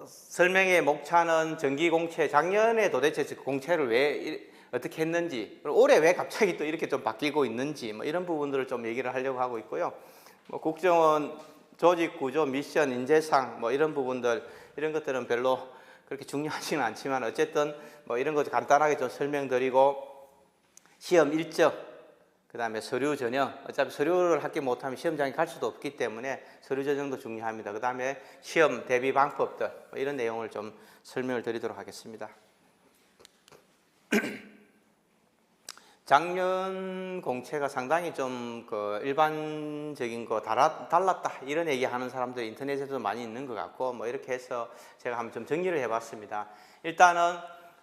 설명의 목차는 정기공채, 작년에 도대체 공채를 왜 어떻게 했는지, 올해 왜 갑자기 또 이렇게 좀 바뀌고 있는지, 뭐 이런 부분들을 좀 얘기를 하려고 하고 있고요. 뭐 국정원 조직 구조, 미션, 인재상, 뭐 이런 부분들, 이런 것들은 별로 그렇게 중요하지는 않지만 어쨌든 뭐 이런 것 간단하게 좀 설명드리고, 시험 일정, 그 다음에 서류 전형, 어차피 서류를 합격 못하면 시험장에 갈 수도 없기 때문에 서류 전형도 중요합니다. 그 다음에 시험 대비 방법들, 뭐 이런 내용을 좀 설명을 드리도록 하겠습니다. 작년 공채가 상당히 좀 그 일반적인 거 달랐다 이런 얘기 하는 사람들이 인터넷에도 많이 있는 것 같고, 뭐 이렇게 해서 제가 한번 좀 정리를 해봤습니다. 일단은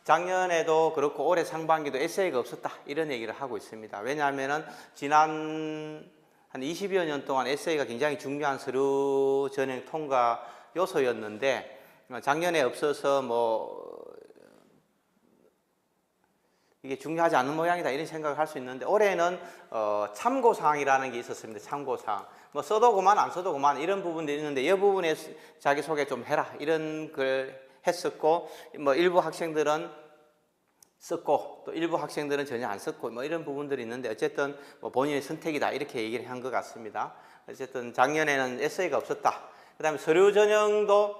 작년에도 그렇고 올해 상반기도 에세이가 없었다 이런 얘기를 하고 있습니다. 왜냐하면은 지난 한 20여 년 동안 에세이가 굉장히 중요한 서류 전형 통과 요소였는데, 작년에 없어서 뭐 이게 중요하지 않은 모양이다 이런 생각을 할 수 있는데, 올해는 참고사항이라는 게 있었습니다. 참고사항. 뭐 써도 그만 안 써도 그만 이런 부분들이 있는데, 이 부분에 자기소개 좀 해라 이런 걸 했었고, 뭐 일부 학생들은 썼고 또 일부 학생들은 전혀 안 썼고 뭐 이런 부분들이 있는데, 어쨌든 뭐 본인의 선택이다 이렇게 얘기를 한 것 같습니다. 어쨌든 작년에는 에세이가 없었다. 그 다음에 서류 전형도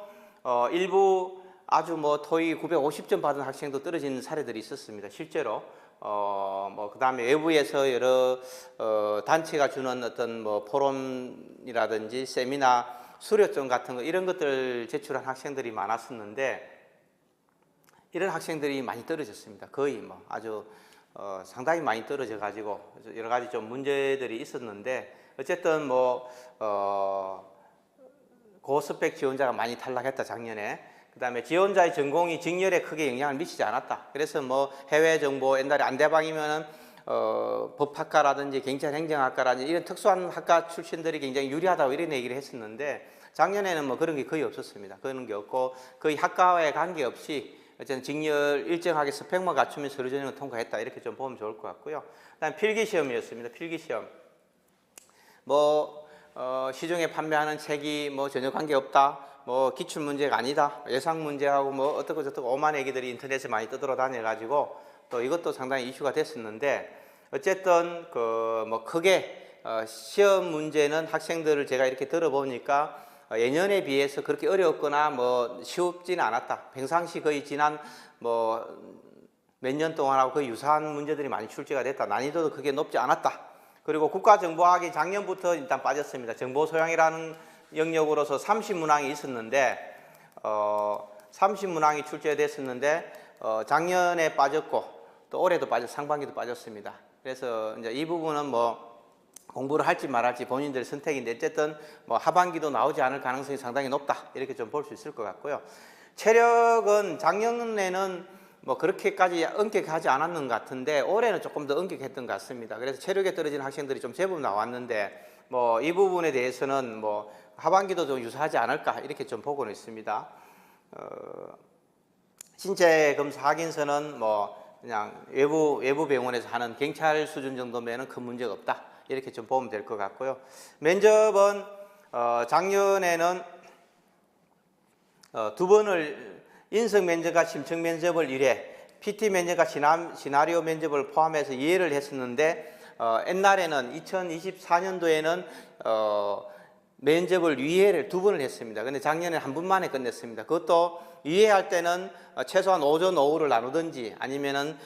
일부 아주 뭐 토익 950점 받은 학생도 떨어지는 사례들이 있었습니다. 실제로. 뭐 그 다음에 외부에서 여러 단체가 주는 어떤 뭐 포럼이라든지 세미나 수료증 같은 거 이런 것들 제출한 학생들이 많았었는데, 이런 학생들이 많이 떨어졌습니다. 거의 뭐 아주 상당히 많이 떨어져 가지고 여러 가지 좀 문제들이 있었는데, 어쨌든 뭐 고스펙 지원자가 많이 탈락했다 작년에. 그 다음에 지원자의 전공이 직렬에 크게 영향을 미치지 않았다. 그래서 뭐 해외 정보, 옛날에 안대방이면은 법학과라든지 경찰행정학과라든지 이런 특수한 학과 출신들이 굉장히 유리하다고 이런 얘기를 했었는데, 작년에는 뭐 그런 게 거의 없었습니다. 그런 게 없고 거의 학과와의 관계없이 어쨌든 직렬 일정하게 스펙만 갖추면 서류 전형을 통과했다 이렇게 좀 보면 좋을 것 같고요. 그다음 필기시험이었습니다. 필기시험 뭐 시중에 판매하는 책이 뭐 전혀 관계없다, 뭐 기출 문제가 아니다, 예상 문제하고 뭐 어떻고 저떻고 오만 얘기들이 인터넷에 많이 떠돌아다녀 가지고 또 이것도 상당히 이슈가 됐었는데, 어쨌든 그 뭐 크게 시험 문제는 학생들을 제가 이렇게 들어보니까 예년에 비해서 그렇게 어려웠거나 뭐 쉽지는 않았다. 평상시 거의 지난 뭐 몇 년 동안하고 거의 유사한 문제들이 많이 출제가 됐다. 난이도도 그게 높지 않았다. 그리고 국가정보학이 작년부터 일단 빠졌습니다. 정보소양이라는 영역으로서 30문항이 있었는데 30문항이 출제됐었는데 작년에 빠졌고 또 올해도 상반기도 빠졌습니다. 그래서 이제 이 부분은 뭐 공부를 할지 말할지 본인들의 선택인데, 어쨌든 뭐 하반기도 나오지 않을 가능성이 상당히 높다 이렇게 좀 볼 수 있을 것 같고요. 체력은 작년에는 뭐 그렇게까지 엄격하지 않았는 것 같은데 올해는 조금 더 엄격했던 것 같습니다. 그래서 체력에 떨어진 학생들이 좀 제법 나왔는데, 뭐 이 부분에 대해서는 뭐 하반기도 좀 유사하지 않을까 이렇게 좀 보고는 있습니다. 신체 검사 확인서는 뭐 그냥 외부 병원에서 하는 경찰 수준 정도면은 큰 문제가 없다 이렇게 좀 보면 될 것 같고요. 면접은 작년에는 두 번을 인성 면접과 심층 면접을 1회, PT 면접과 시나리오 면접을 포함해서 2회를 했었는데, 옛날에는 2024년도에는 면접을 2회를 2번을 했습니다. 근데 작년에 한 번 만에 끝냈습니다. 그것도 2회 할 때는 최소한 오전, 오후를 나누든지 아니면은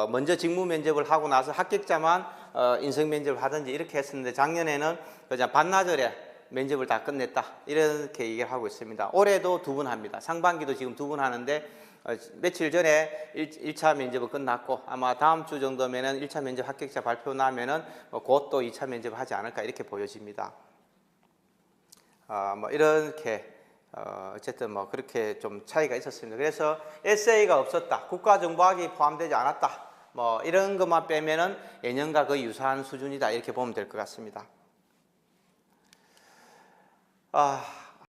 먼저 직무 면접을 하고 나서 합격자만 인성 면접을 하든지 이렇게 했었는데, 작년에는 그냥 반나절에 면접을 다 끝냈다 이렇게 얘기를 하고 있습니다. 올해도 2번 합니다. 상반기도 지금 2번 하는데 며칠 전에 1차 면접은 끝났고 아마 다음 주 정도면은 1차 면접 합격자 발표 나면은 곧 또 2차 면접을 하지 않을까 이렇게 보여집니다. 뭐 이렇게 어쨌든 뭐 그렇게 좀 차이가 있었습니다. 그래서 에세이가 없었다, 국가정보학이 포함되지 않았다, 뭐 이런 것만 빼면은 예년과 거의 유사한 수준이다 이렇게 보면 될 것 같습니다.